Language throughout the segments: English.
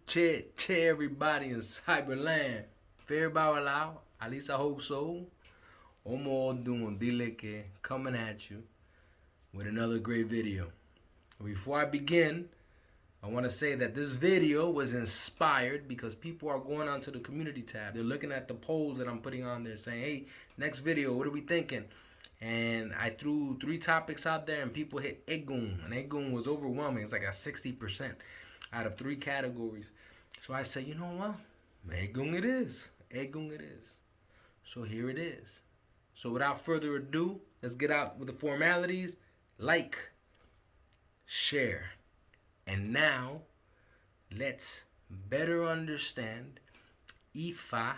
Che everybody in Cyberland. Everybody allowed? At least I hope so. Omo Odun Dileke coming at you with another great video. Before I begin, I want to say that this video was inspired because people are going onto the community tab. They're looking at the polls that I'm putting on there saying, hey, next video, what are we thinking? And I threw 3 topics out there and people hit Eggun. And Eggun was overwhelming. It's like a 60% out of 3 categories. So I said, you know what? Eggun it is. Eggun it is. So here it is. So without further ado, let's get out with the formalities. Like, share. And now, let's better understand Ifa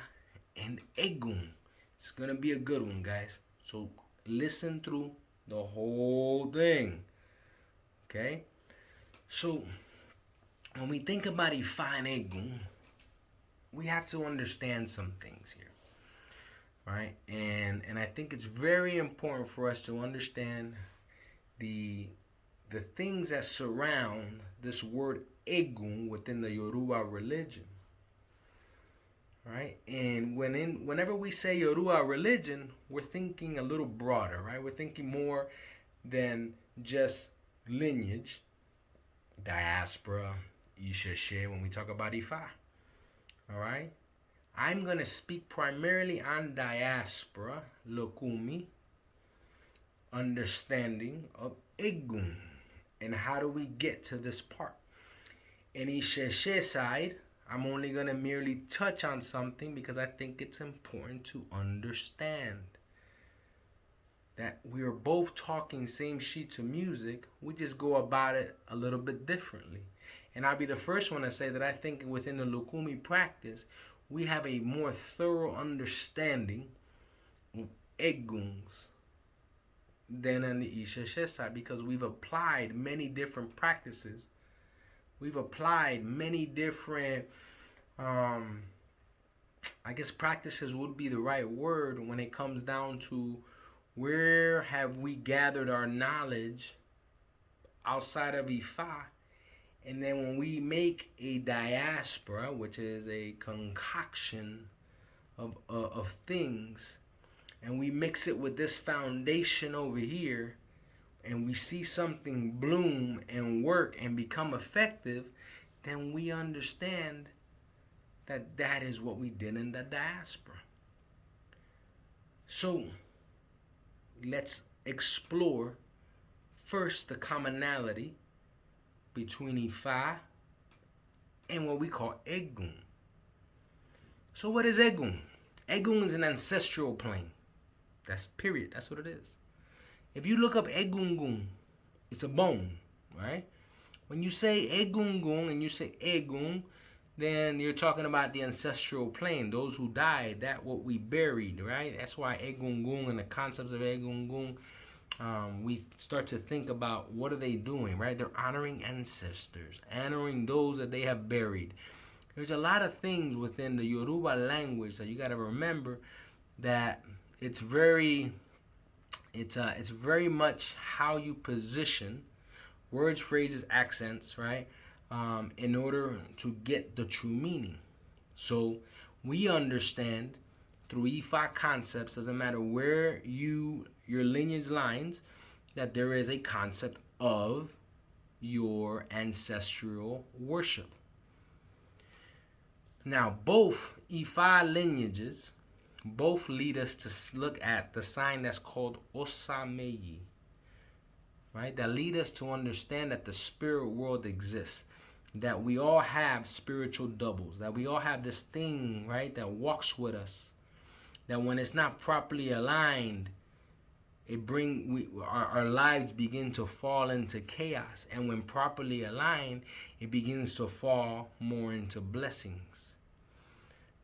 and Eggun. It's going to be a good one, guys. So listen through the whole thing. Okay? So, when we think about Ifa and Eggun, we have to understand some things here. Right? And I think it's very important for us to understand the things that surround this word Eggun within the Yoruba religion. Right? And whenever we say Yoruba religion, we're thinking a little broader, right? We're thinking more than just lineage, Diaspora, Isha, when we talk about Ifa. All right? I'm going to speak primarily on Diaspora, Lokumi, understanding of Eggun, and how do we get to this part. In Isha side, I'm only going to merely touch on something because I think it's important to understand that we are both talking same sheets of music. We just go about it a little bit differently. And I'll be the first one to say that I think within the Lukumi practice, we have a more thorough understanding of Egguns than on the Isha side because we've applied many different practices. We've applied many different, I guess practices would be the right word when it comes down to where have we gathered our knowledge outside of Ifa. And then when we make a diaspora, which is a concoction of things, and we mix it with this foundation over here, and we see something bloom and work and become effective, then we understand that that is what we did in the diaspora. So let's explore first the commonality between Ifa and what we call Eggun. So what is Eggun? Eggun is an ancestral plane. That's period. That's what it is. If you look up Egungun, it's a bone, right? When you say Egungun and you say Eggun, then you're talking about the ancestral plane, those who died, that what we buried, right? That's why Egungun and the concepts of Egungun, we start to think about what are they doing, right? They're honoring ancestors, honoring those that they have buried. There's a lot of things within the Yoruba language that you got to remember that it's very much how you position words, phrases, accents, right? In order to get the true meaning. So we understand through Ifa concepts, doesn't matter where your lineage lines, that there is a concept of your ancestral worship. Now, both Ifa lineages, both lead us to look at the sign that's called Osameyi, right? That lead us to understand that the spirit world exists, that we all have spiritual doubles, that we all have this thing, right, that walks with us, that when it's not properly aligned, our lives begin to fall into chaos, and when properly aligned, it begins to fall more into blessings.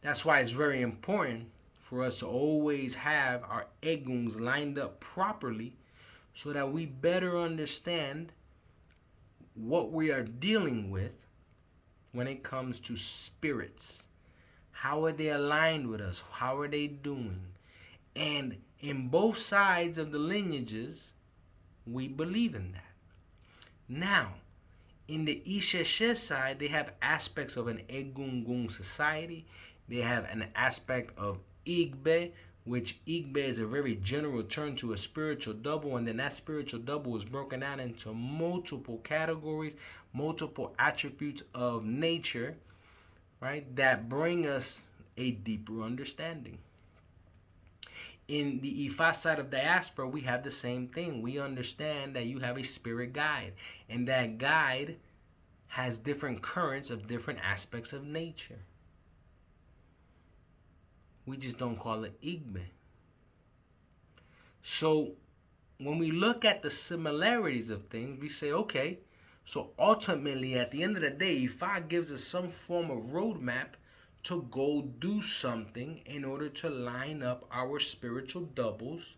That's why it's very important for us to always have our Egguns lined up properly so that we better understand what we are dealing with when it comes to spirits. How are they aligned with us? How are they doing? And in both sides of the lineages, we believe in that. Now, In the Isha side, they have aspects of an Eggun society. They have an aspect of Igbe, which Igbe is a very general term to a spiritual double, and then that spiritual double is broken down into multiple categories, multiple attributes of nature, right, that bring us a deeper understanding. In the Ifa side of Diaspora, we have the same thing. We understand that you have a spirit guide, and that guide has different currents of different aspects of nature. We just don't call it Igbe. So when we look at the similarities of things, we say, okay, so ultimately at the end of the day, Ifa gives us some form of roadmap to go do something in order to line up our spiritual doubles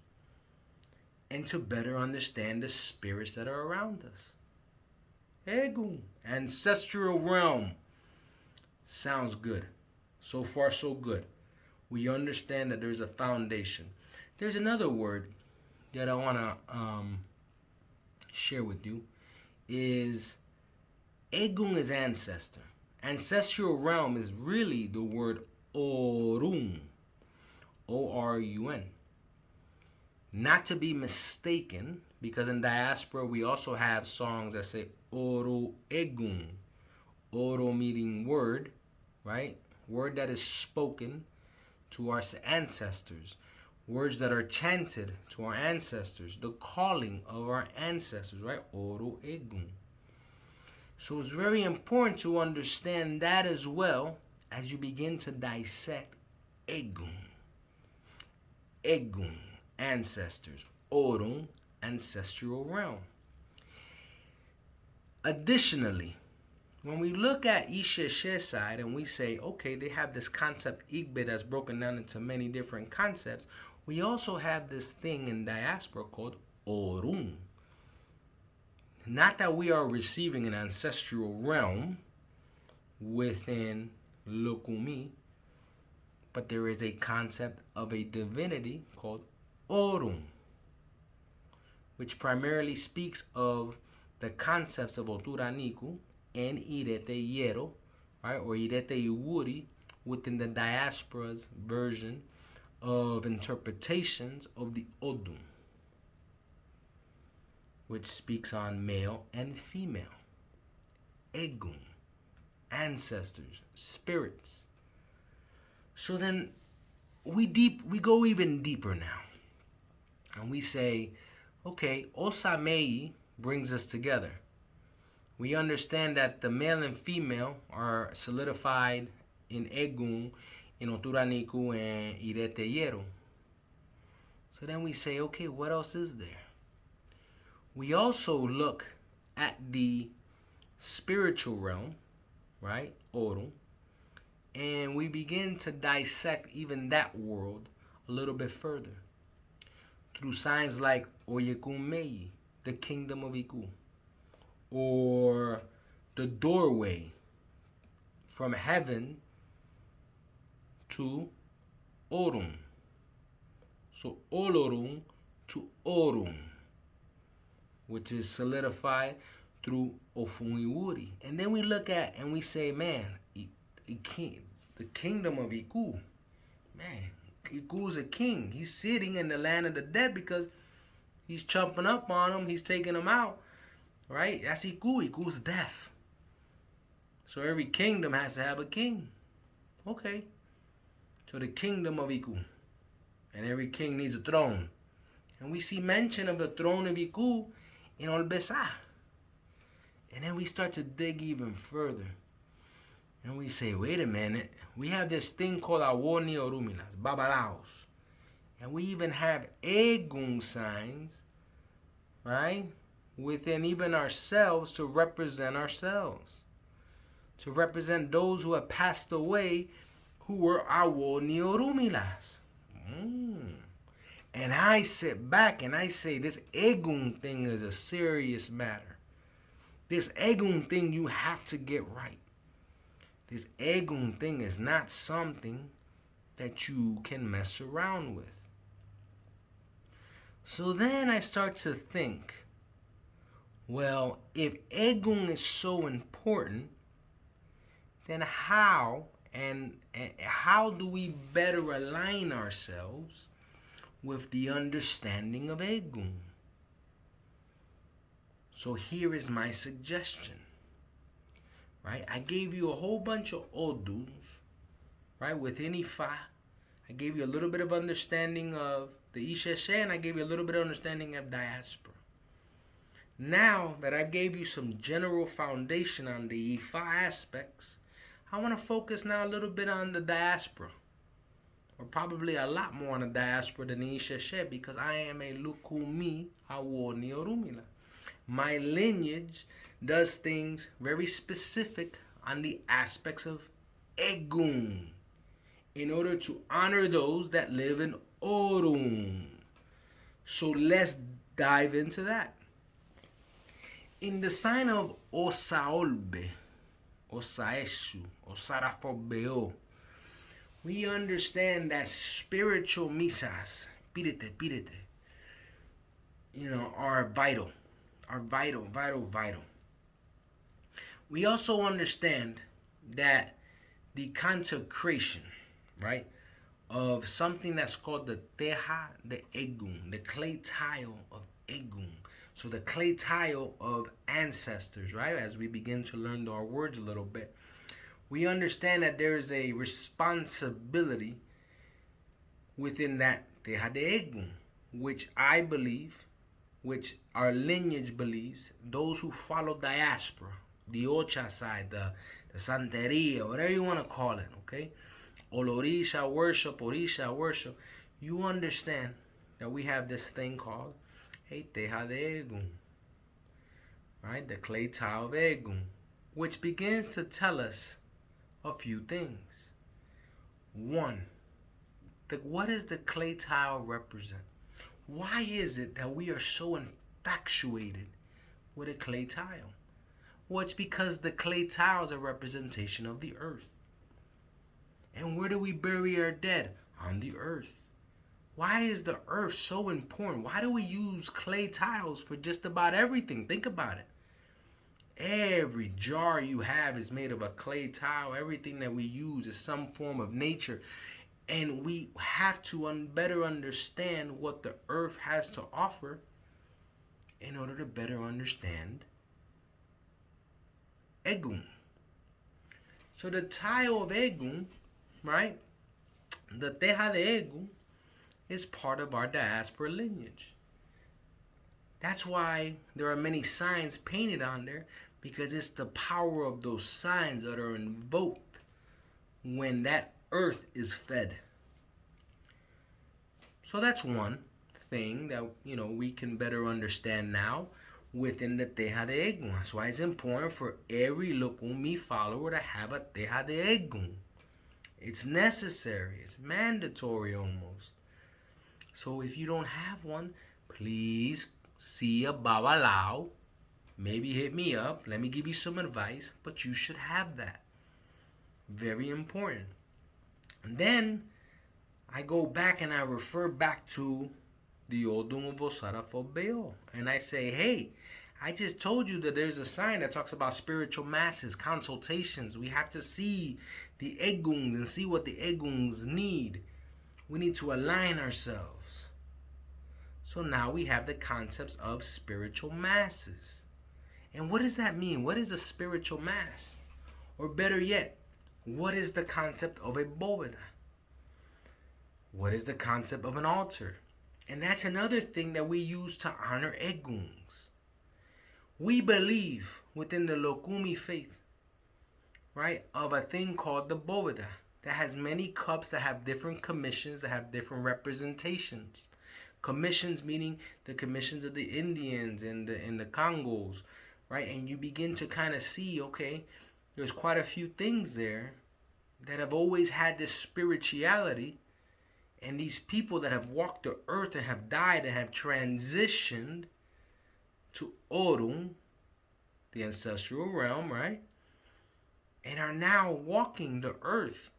and to better understand the spirits that are around us. Egum, ancestral realm. Sounds good. So far, so good. We understand that there's a foundation. There's another word that I want to share with you. Is Eggun is ancestor. Ancestral realm is really the word Orun. O-R-U-N. Not to be mistaken, because in Diaspora we also have songs that say Oro Eggun. Oro meaning word, right? Word that is spoken to our ancestors. Words that are chanted to our ancestors. The calling of our ancestors, right? Oro Eggun. So it's very important to understand that as well as you begin to dissect Eggun. Eggun, ancestors. Orun, ancestral realm. Additionally, when we look at Isha side and we say, okay, they have this concept Igbe that's broken down into many different concepts, we also have this thing in Diaspora called Orun. Not that we are receiving an ancestral realm within Lukumi, but there is a concept of a divinity called Orun, which primarily speaks of the concepts of Oturaniku and Irete Yero, right, or Irete Iwuri within the Diaspora's version of interpretations of the Odun, which speaks on male and female. Egum, ancestors, spirits. So then we go even deeper now. And we say, okay, Osamei brings us together. We understand that the male and female are solidified in Egum, in Oturaniku, and Irete Yero. So then we say, okay, what else is there? We also look at the spiritual realm, right, Oru, and we begin to dissect even that world a little bit further through signs like Oyekumei, the Kingdom of Iku, or the doorway from heaven to Orun. So Olorun to Orun, which is solidified through Ofunwiwuri. And then we look at and we say, man, the Kingdom of Iku, man, Iku's a king. He's sitting in the land of the dead because he's chomping up on them. He's taking them out, right? That's Iku. Iku's death. So every kingdom has to have a king. Okay. So the Kingdom of Iku. And every king needs a throne. And we see mention of the throne of Iku in Olbesa. And then we start to dig even further. And we say, wait a minute. We have this thing called Awoni Orumilas, Babalaos. And we even have Eggun signs, right? Within even ourselves to represent ourselves. To represent those who have passed away who were Awoni Orumilas. And I sit back and I say, this Eggun thing is a serious matter. This Eggun thing you have to get right. This Eggun thing is not something that you can mess around with. So then I start to think, Well, if Eggun is so important, then how and how do we better align ourselves with the understanding of Eggun? So here is my suggestion, right? I gave you a whole bunch of Odus, right? Within Ifa, I gave you a little bit of understanding of the Isha, and I gave you a little bit of understanding of Diaspora. Now that I gave you some general foundation on the Ifa aspects, I want to focus now a little bit on the Diaspora, or probably a lot more on the Diaspora than the Isha, because I am a Lukumi Awoni Orumila. My lineage does things very specific on the aspects of Egum in order to honor those that live in Orum. So let's dive into that. In the sign of Osaolbe, Osaeshu, Osarafobeo, we understand that spiritual misas, pirete, are vital. Are vital. We also understand that the consecration, right, of something that's called the Teja de Eggun, the clay tile of Eggun. So the clay tile of ancestors, right? As we begin to learn our words a little bit, we understand that there is a responsibility within that Teja de Eggun, which I believe, which our lineage believes, those who follow Diaspora, the Osha side, the Santeria, whatever you want to call it, okay? Olorisha worship, Orisha worship. You understand that we have this thing called Teja de Eggun, right? The clay tile of Eggun, which begins to tell us a few things. One, what does the clay tile represent? Why is it that we are so infatuated with a clay tile? Well, it's because the clay tile is a representation of the earth. And where do we bury our dead? On the earth. Why is the earth so important? Why do we use clay tiles for just about everything? Think about it. Every jar you have is made of a clay tile. Everything that we use is some form of nature. And we have to better understand what the earth has to offer in order to better understand Egum. So the tile of Egum, right? The Teja de Egum is part of our Diaspora lineage. That's why there are many signs painted on there, because it's the power of those signs that are invoked when that earth is fed. So that's one thing that we can better understand now within the Teja de Eggun. That's why it's important for every Lukumi follower to have a Teja de Eggun. It's necessary. It's mandatory almost. So if you don't have one, please see a Babalao. Maybe hit me up. Let me give you some advice. But you should have that. Very important. And then I go back and I refer back to the Odum of Osarafobeo. And I say, hey, I just told you that there's a sign that talks about spiritual masses, consultations. We have to see the Egguns and see what the Egguns need. We need to align ourselves. So now we have the concepts of spiritual masses. And what does that mean? What is a spiritual mass? Or better yet, what is the concept of a bóveda? What is the concept of an altar? And that's another thing that we use to honor Egguns. We believe within the Lukumi faith, right, of a thing called the bóveda that has many cups that have different commissions, that have different representations. Commissions meaning the commissions of the Indians and the Congos, right? And you begin to kind of see, okay, there's quite a few things there that have always had this spirituality. And these people that have walked the earth and have died and have transitioned to Orum, the ancestral realm, right? And are now walking the earth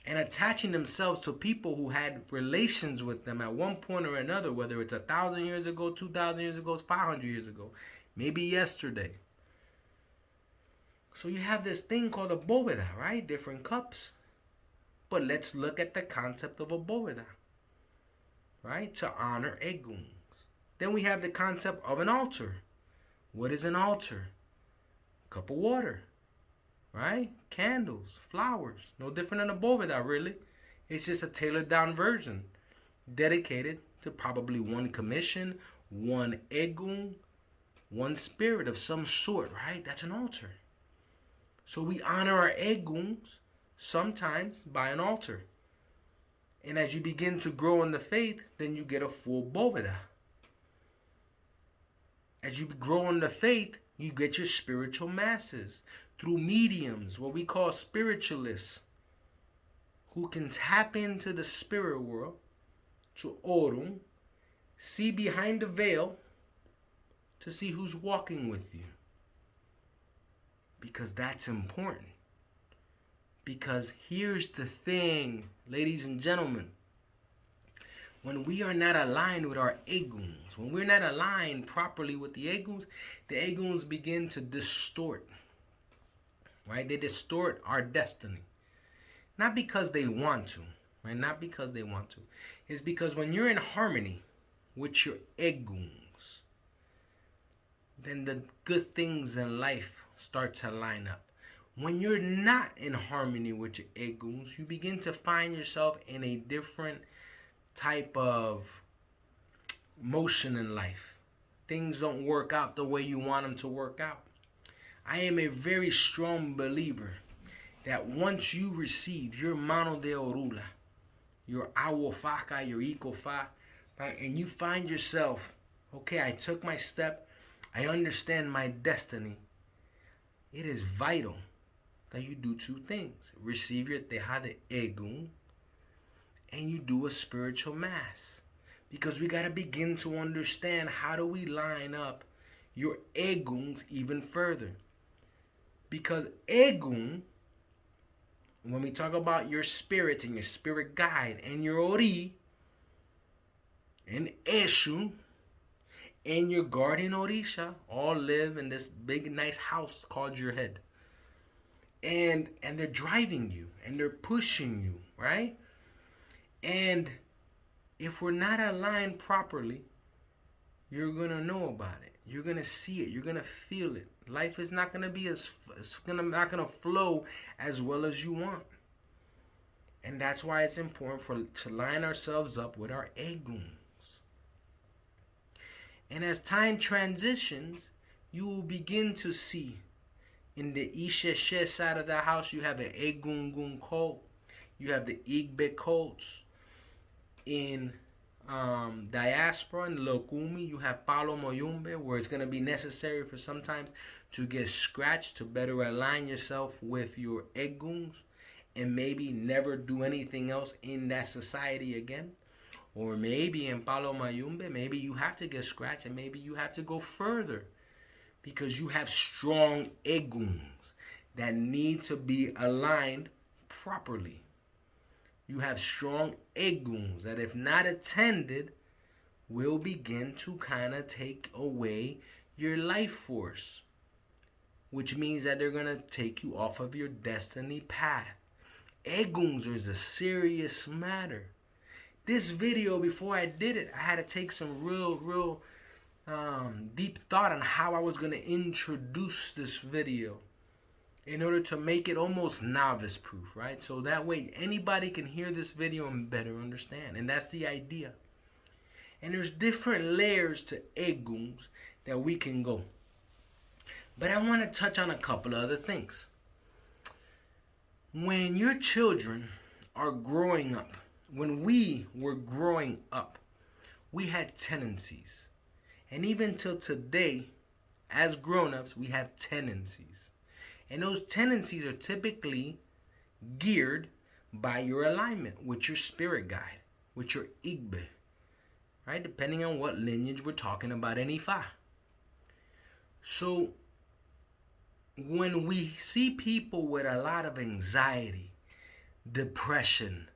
and attaching themselves to people who had relations with them at one point or another, whether it's 1,000 years ago, 2,000 years ago, 500 years ago. maybe yesterday. So you have this thing called a bóveda, right? Different cups. But let's look at the concept of a bóveda, right? To honor Eguns. Then we have the concept of an altar. What is an altar? Cup of water, right? Candles, flowers. No different than a bóveda, really. It's just a tailored down version dedicated to probably one commission, one Eggun, one spirit of some sort, right? That's an altar. So we honor our Egguns sometimes by an altar. And as you begin to grow in the faith, then you get a full bóveda. As you grow in the faith, you get your spiritual masses through mediums, what we call spiritualists, who can tap into the spirit world, to Orum, see behind the veil to see who's walking with you. Because that's important. Because here's the thing, ladies and gentlemen. When we are not aligned with our Egguns, when we're not aligned properly with the Egguns begin to distort. Right? They distort our destiny. Not because they want to. Right? Not because they want to. It's because when you're in harmony with your Egguns, then the good things in life start to line up. When you're not in harmony with your Egguns, you begin to find yourself in a different type of motion in life. Things don't work out the way you want them to work out. I am a very strong believer that once you receive your mano de orula, your awofaca, your ikofa, right, and you find yourself, okay, I took my step, I understand my destiny, it is vital that you do two things. Receive your Teja de Eggun, and you do a spiritual mass. Because we got to begin to understand how do we line up your Egguns even further. Because Eggun, when we talk about your spirit and your spirit guide and your Ori and Eshu and your guardian Orisha all live in this big nice house called your head. And they're driving you and they're pushing you, right? And if we're not aligned properly, you're going to know about it. You're going to see it. You're going to feel it. Life is not going to be not going to flow as well as you want. And that's why it's important to line ourselves up with our Egguns. And as time transitions, you will begin to see in the Isha side of the house, you have an Eggun cult. You have the Igbe cults. In Diaspora and Lokumi, you have Palo Moyumbe, where it's going to be necessary for sometimes to get scratched to better align yourself with your Egguns and maybe never do anything else in that society again. Or maybe in Palo Mayumbe, maybe you have to get scratched and maybe you have to go further because you have strong Egguns that need to be aligned properly. You have strong Egguns that if not attended will begin to kind of take away your life force, which means that they're going to take you off of your destiny path. Egguns is a serious matter. This video, before I did it, I had to take some real deep thought on how I was going to introduce this video in order to make it almost novice proof, right? So that way anybody can hear this video and better understand. And that's the idea. And there's different layers to Egguns that we can go. But I want to touch on a couple of other things. When your children are growing up, when we were growing up, we had tendencies. And even till today, as grown-ups, we have tendencies. And those tendencies are typically geared by your alignment with your spirit guide, with your Igbe, right? Depending on what lineage we're talking about in Ifa. So when we see people with a lot of anxiety, depression,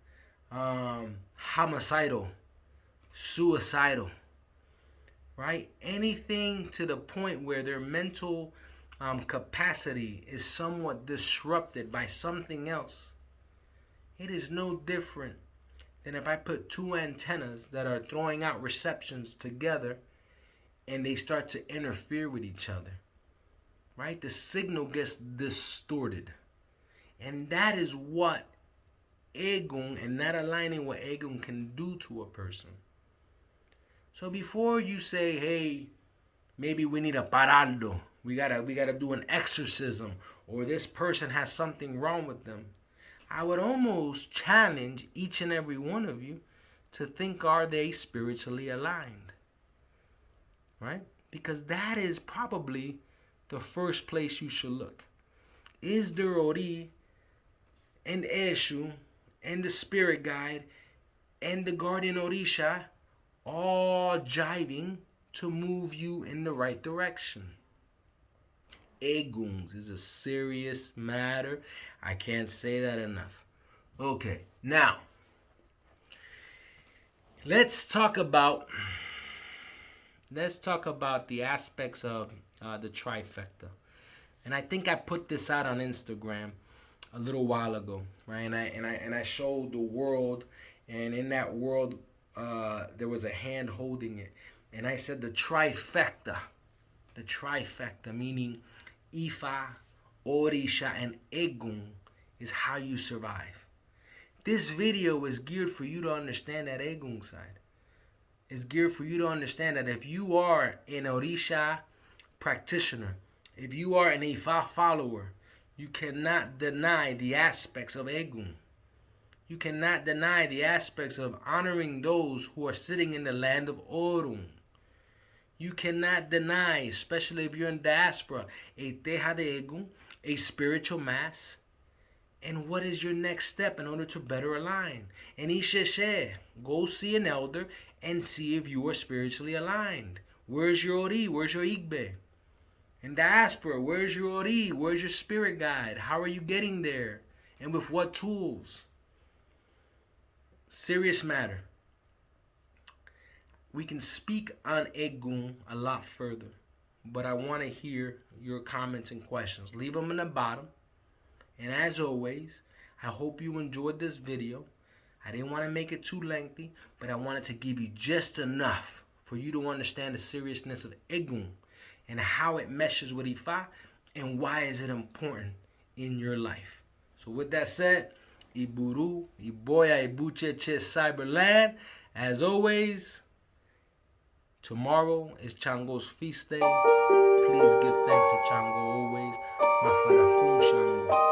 homicidal, suicidal, right? Anything to the point where their mental capacity is somewhat disrupted by something else. It is no different than if I put two antennas that are throwing out receptions together and they start to interfere with each other, right? The signal gets distorted. And that is what Eggun and not aligning what Eggun can do to a person. So before you say, hey, maybe we need a paraldo, we gotta do an exorcism, or this person has something wrong with them, I would almost challenge each and every one of you to think, are they spiritually aligned? Right? Because that is probably the first place you should look. Is the Ori and Eshu and the spirit guide and the guardian Orisha all jiving to move you in the right direction? Egguns is a serious matter. I can't say that enough. Okay, now let's talk about the aspects of the trifecta. And I think I put this out on Instagram a little while ago, right? And I showed the world, and in that world there was a hand holding it, and I said the trifecta, meaning Ifa, Orisha, and Eggun is how you survive. This video is geared for you to understand that Eggun side. It's geared for you to understand that if you are an Orisha practitioner, if you are an Ifa follower, you cannot deny the aspects of Eggun. You cannot deny the aspects of honoring those who are sitting in the land of Orun. You cannot deny, especially if you're in diaspora, a Teja de Eggun, a spiritual mass. And what is your next step in order to better align? And Isha, go see an elder and see if you are spiritually aligned. Where's your Ori? Where's your Igbe? In diaspora, where's your Ori? Where's your spirit guide? How are you getting there? And with what tools? Serious matter. We can speak on Eggun a lot further, but I want to hear your comments and questions. Leave them in the bottom. And as always, I hope you enjoyed this video. I didn't want to make it too lengthy, but I wanted to give you just enough for you to understand the seriousness of Eggun and how it meshes with Ifa and why is it important in your life. So with that said, Iburu, Iboya, Ibuche, Che, Cyberland. As always, tomorrow is Chango's feast day. Please give thanks to Chango always. My father Fun Chango.